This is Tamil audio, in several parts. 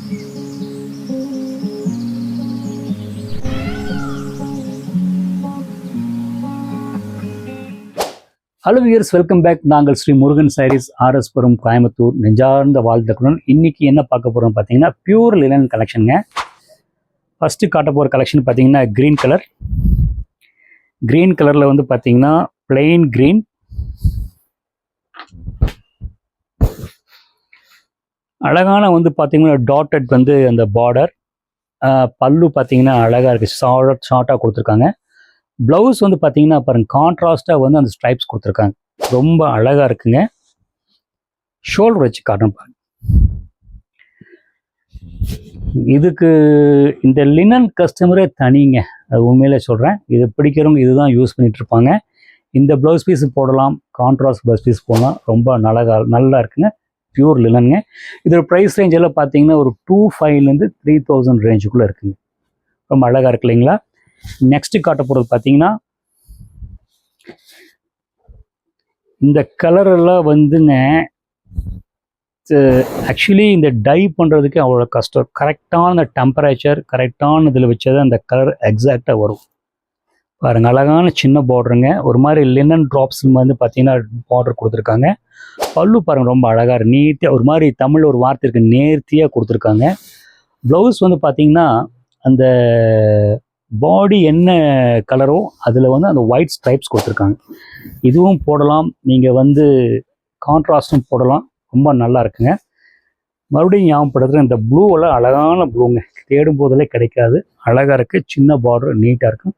Hello viewers, welcome back. நாங்கள் ஸ்ரீ முருகன் சாரீஸ், ஆர்எஸ்புரம், கோயம்புத்தூர். நெஞ்சார்ந்த வாழ்த்துக்களுடன் இன்னைக்கு என்ன பார்க்க போகிறோம் பார்த்தீங்கன்னா, பியூர் லினன் கலெக்ஷனுங்க. ஃபஸ்ட்டு காட்ட போகிற கலெக்ஷன் பார்த்தீங்கன்னா க்ரீன் கலர். க்ரீன் கலரில் வந்து பார்த்தீங்கன்னா பிளெயின் க்ரீன், அழகான வந்து பார்த்தீங்கன்னா டாட்டட் வந்து அந்த பார்டர். பல்லு பார்த்தீங்கன்னா அழகாக இருக்குது, ஷார்ட்டாக கொடுத்துருக்காங்க. ப்ளவுஸ் வந்து பார்த்தீங்கன்னா பாருங்க, கான்ட்ராஸ்டாக வந்து அந்த ஸ்ட்ரைப்ஸ் கொடுத்துருக்காங்க, ரொம்ப அழகாக இருக்குங்க. ஷோல்டர் வச்சு காட்டணும் பாருங்க. இதுக்கு இந்த லினன் கஸ்டமரே தனிங்க, அது உண்மையிலே சொல்கிறேன். இது பிடிக்கிறவங்க இதுதான் யூஸ் பண்ணிட்டு இருப்பாங்க. இந்த ப்ளவுஸ் பீஸ் போடலாம், கான்ட்ராஸ்ட் ப்ளவுஸ் பீஸ் போடலாம், ரொம்ப நல்லா இருக்குங்க. பியூர் லினனுங்க. இதோட ப்ரைஸ் ரேஞ்ச் எல்லாம் பார்த்தீங்கன்னா ஒரு 2500 3000 ரேஞ்சுக்குள்ளே இருக்குங்க. ரொம்ப அழகாக இருக்கு இல்லைங்களா? நெக்ஸ்ட்டு காட்ட போகிறது பார்த்தீங்கன்னா இந்த கலரெல்லாம் வந்துங்க, ஆக்சுவலி இந்த டை பண்ணுறதுக்கு அவ்வளோ கஷ்டம். கரெக்டான டெம்பரேச்சர், கரெக்டான இதில் வச்சது அந்த கலர் எக்ஸாக்டாக வரும். பாருங்கள், அழகான சின்ன பார்டருங்க. ஒரு மாதிரி லினன் ட்ராப்ஸ் வந்து பார்த்தீங்கன்னா பார்டர் கொடுத்துருக்காங்க. பல்லு பாருங்கள், ரொம்ப அழகாக நீட்டாக, ஒரு மாதிரி தமிழில் ஒரு வார்த்தை இருக்குது, நேர்த்தியாக கொடுத்துருக்காங்க. ப்ளவுஸ் வந்து பார்த்தீங்கன்னா அந்த பாடி என்ன கலரோ அதில் வந்து அந்த ஒயிட் ஸ்ட்ரைப்ஸ் கொடுத்துருக்காங்க. இதுவும் போடலாம், நீங்கள் வந்து கான்ட்ராஸ்டும் போடலாம், ரொம்ப நல்லா இருக்குங்க. மறுபடியும் ஞாபகப்படுத்துகிற இந்த ப்ளூவெல்லாம் அழகான ப்ளூங்க, தேடும் போதிலே கிடைக்காது. அழகாக இருக்குது, சின்ன பார்டர், நீட்டாக இருக்கும்.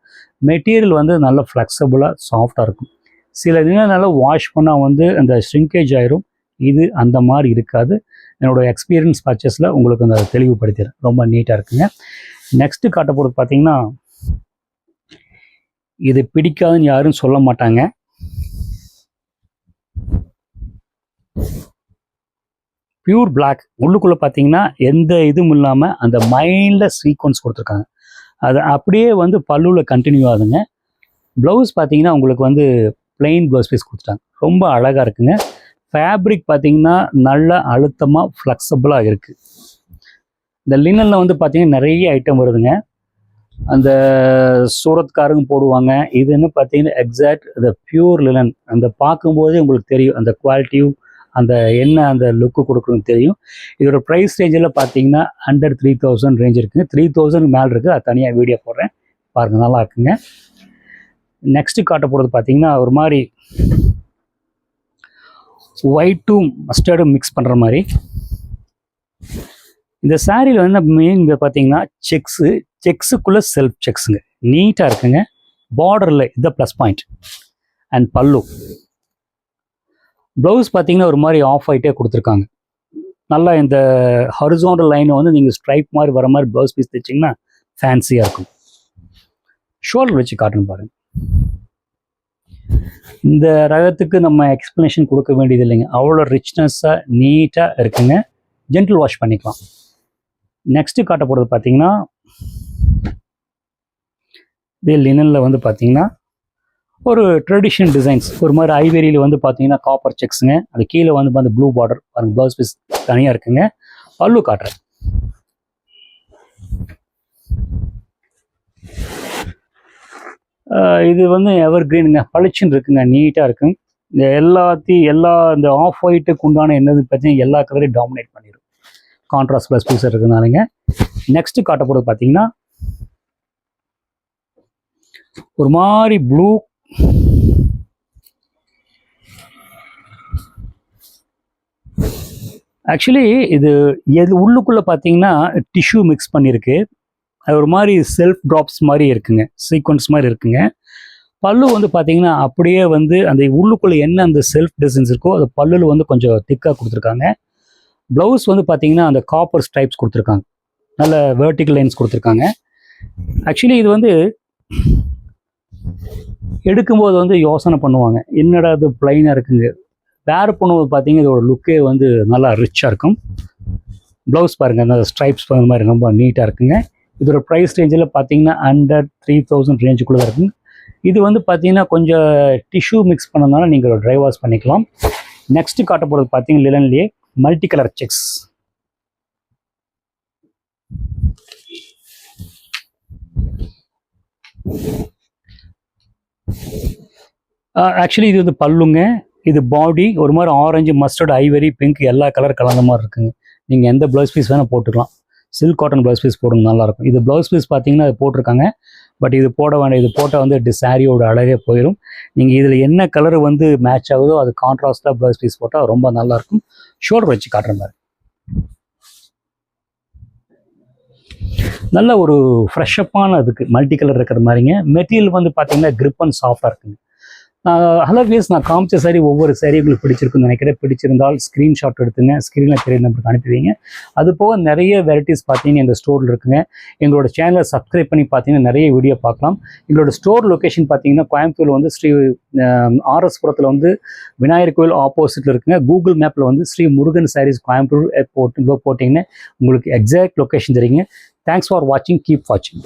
மெட்டீரியல் வந்து நல்ல ஃப்ளெக்சிபிளாக சாஃப்டாக இருக்கும். சில தினம்னால வாஷ் பண்ணால் வந்து அந்த ஷ்ரிங்கேஜ் ஆயிரும். இது அந்த மாதிரி இருக்காது. என்னோடய எக்ஸ்பீரியன்ஸ் பர்ச்சேஸில் உங்களுக்கு அந்த தெளிவுபடுத்திடுறேன். ரொம்ப நீட்டாக இருக்குங்க. நெக்ஸ்ட்டு காட்ட போகிறது பார்த்தீங்கன்னா, இது பிடிக்காதுன்னு யாரும் சொல்ல மாட்டாங்க. பியூர் பிளாக், உள்ளுக்குள்ளே பார்த்தீங்கன்னா எந்த இதுவும் இல்லாமல் அந்த மைல்டாக சீக்வன்ஸ் கொடுத்துருக்காங்க. அது அப்படியே வந்து பல்லுவில் கண்டினியூ ஆகுதுங்க. ப்ளவுஸ் பார்த்தீங்கன்னா உங்களுக்கு வந்து பிளெயின் ப்ளவுஸ் பீஸ் கொடுத்துட்டாங்க, ரொம்ப அழகாக இருக்குங்க. ஃபேப்ரிக் பார்த்தீங்கன்னா நல்ல அழுத்தமாக ஃப்ளெக்சிபிளாக இருக்குது. இந்த லினனில் வந்து பார்த்தீங்கன்னா நிறைய ஐட்டம் வருதுங்க. அந்த சூரத்காரங்க போடுவாங்க. இதுன்னு பார்த்தீங்கன்னா எக்ஸாக்ட் இந்த பியூர் லினன். அந்த பார்க்கும்போதே உங்களுக்கு தெரியும் அந்த குவாலிட்டியும் அந்த என்ன அந்த லுக்கு கொடுக்குறதுன்னு தெரியும். இதோட ப்ரைஸ் ரேஞ்சில் பார்த்தீங்கன்னா அண்டர் 3000 ரேஞ்ச் இருக்குங்க. 3000 மேலே இருக்குது, அது தனியாக வீடியோ போடுறேன் பாருங்கள், நல்லா இருக்குங்க. நெக்ஸ்ட்டு காட்ட போகிறது பார்த்தீங்கன்னா ஒரு மாதிரி ஒயிட்டும் மஸ்டர்டும் மிக்ஸ் பண்ணுற மாதிரி. இந்த சாரியில் வந்து மெயின் பார்த்தீங்கன்னா செக்ஸுக்குள்ளே செல்ஃப் செக்ஸுங்க, நீட்டாக இருக்குங்க. பார்டரில் இதை ப்ளஸ் பாயிண்ட். அண்ட் பல்லு ப்ளவுஸ் பார்த்தீங்கன்னா ஒரு மாதிரி ஆஃப் ஆகிட்டே கொடுத்துருக்காங்க. நல்லா இந்த ஹரிசாண்டல் லைனை வந்து நீங்கள் ஸ்ட்ரைப் மாதிரி வர மாதிரி ப்ளவுஸ் பீஸ் தைச்சிங்கன்னா ஃபேன்சியாக இருக்கும். ஷோல்டர் வச்சு காட்டணும் பாருங்கள். இந்த ரகத்துக்கு நம்ம எக்ஸ்ப்ளனேஷன் கொடுக்க வேண்டியது இல்லைங்க, அவ்வளோ ரிச்னஸ்ஸாக நீட்டாக இருக்குங்க. ஜென்டில் வாஷ் பண்ணிக்கலாம். நெக்ஸ்ட்டு காட்ட போகிறது பார்த்தீங்கன்னா இதே லினனில் வந்து பார்த்தீங்கன்னா ஒரு ட்ரெடிஷ்னல் டிசைன்ஸ், ஒரு மாதிரி ஐவேரியில் வந்து பார்த்தீங்கன்னா காப்பர் செக்ஸுங்க. அது கீழே வந்து அந்த ப்ளூ பார்டர் பாருங்கள், ப்ளவுஸ் பீஸ் தனியாக இருக்குங்க. பல்லு காட்டுறேன். இது வந்து எவர் கிரீனுங்க, பளிச்சுன்னு இருக்குங்க, நீட்டாக இருக்குங்க. இந்த எல்லா இந்த ஆஃப் ஒயிட்டுக்கு உண்டான என்னது பார்த்தீங்கன்னா எல்லா கலரையும் டாமினேட் பண்ணிடும், கான்ட்ராஸ்ட் ப்ளஸ் பீஸ் இருக்குதுனாலங்க. நெக்ஸ்ட்டு காட்ட போகிறது பார்த்தீங்கன்னா ஒரு மாதிரி ப்ளூ, ஆக்சுவலி இது எது உள்ளுக்குள்ளே பார்த்தீங்கன்னா டிஷ்யூ மிக்ஸ் பண்ணியிருக்கு. அது ஒரு மாதிரி செல்ஃப் ட்ராப்ஸ் மாதிரி இருக்குங்க, சீக்வன்ஸ் மாதிரி இருக்குங்க. பல்லு வந்து பார்த்தீங்கன்னா அப்படியே வந்து அந்த உள்ளுக்குள்ளே என்ன அந்த செல்ஃப் டிசைன்ஸ் இருக்கோ அது பல்லுல வந்து கொஞ்சம் திக்காக கொடுத்துருக்காங்க. ப்ளவுஸ் வந்து பார்த்தீங்கன்னா அந்த காப்பர் ஸ்ட்ரைப்ஸ் கொடுத்துருக்காங்க, நல்ல வெர்டிக்கல் லைன்ஸ் கொடுத்துருக்காங்க. ஆக்சுவலி இது வந்து எடுக்கும்போது வந்து யோசனை பண்ணுவாங்க, என்னடா அது பிளைனாக இருக்குங்க. வேறு பண்ணும்போது பார்த்தீங்கன்னா இதோட லுக்கே வந்து நல்லா ரிச்சாக இருக்கும். ப்ளவுஸ் பாருங்கள், அந்த ஸ்ட்ரைப்ஸ் அந்த மாதிரி ரொம்ப நீட்டாக இருக்குங்க. இதோட ப்ரைஸ் ரேஞ்சில் பார்த்தீங்கன்னா அண்டர் 3000 ரேஞ்சுக்குள்ளே தான் இருக்குங்க. இது வந்து பார்த்தீங்கன்னா கொஞ்சம் டிஷ்யூ மிக்ஸ் பண்ணதுனால நீங்கள் ட்ரை வாஷ் பண்ணிக்கலாம். நெக்ஸ்ட்டு காட்ட போகிறது பார்த்தீங்கன்னா லினன்லேயே மல்டி கலர் செக்ஸ். ஆக்சுவலி இது வந்து பல்லுங்க, இது பாடி ஒரு மாதிரி ஆரஞ்சு, மஸ்டர்ட், ஐவரி, பிங்க் எல்லா கலர் கலந்த மாதிரி இருக்குங்க. நீங்கள் எந்த ப்ளவுஸ் பீஸ் வேணால் போட்டுக்கலாம். சில்க் காட்டன் ப்ளவுஸ் பீஸ் போடுங்க, நல்லாயிருக்கும். இது ப்ளவுஸ் பீஸ் பார்த்தீங்கன்னா அது போட்டிருக்காங்க. பட் இது போட வேண்டாம், இது போட்டால் வந்து சாரியோட அழகே போயிடும். நீங்கள் இதில் என்ன கலர் வந்து மேட்ச் ஆகுதோ அது கான்ட்ராஸ்டாக ப்ளவுஸ் பீஸ் போட்டால் ரொம்ப நல்லாயிருக்கும். ஷோல்டர் வச்சு காட்டுற மாதிரி நல்ல ஒரு ஃப்ரெஷ்ஷப்பான அதுக்கு மல்டி கலர் இருக்கிற மாதிரிங்க. மெட்டீரியல் வந்து பார்த்தீங்கன்னா கிரிப் அண்ட் சாஃப்டாக இருக்குங்க. ஹலோ வியஸ், நான் காமிச்ச சாரி ஒவ்வொரு சாரி உங்களுக்கு பிடிச்சிருக்குன்னு நினைக்கிறேன். பிடிச்சிருந்தால் ஸ்க்ரீன்ஷாட் எடுத்துங்க, ஸ்க்ரீனில் தெரிய நம்பருக்கு அனுப்பிடுவீங்க. அது போக நிறைய வெரைட்டிஸ் பார்த்தீங்கன்னா எங்கள் ஸ்டோரில் இருக்குங்க. எங்களோட சேனலை சப்ஸ்கிரைப் பண்ணி பார்த்தீங்கன்னா நிறைய வீடியோ பார்க்கலாம். எங்களோட ஸ்டோர் லொக்கேஷன் பார்த்தீங்கன்னா கோயம்புத்தூர் வந்து ஸ்ரீ ஆர்எஸ் புரத்தில் வந்து விநாயகர் கோயில் ஆப்போசிட்டில் இருக்குங்க. கூகுள் மேப்பில் வந்து ஸ்ரீ முருகன் சாரீஸ் கோயம்புத்தூர் போட்டிங்கன்னா உங்களுக்கு எக்ஸாக்ட் லொக்கேஷன் தெரியுங்க. தேங்க்ஸ் ஃபார் வாட்சிங், கீப் வாட்சிங்.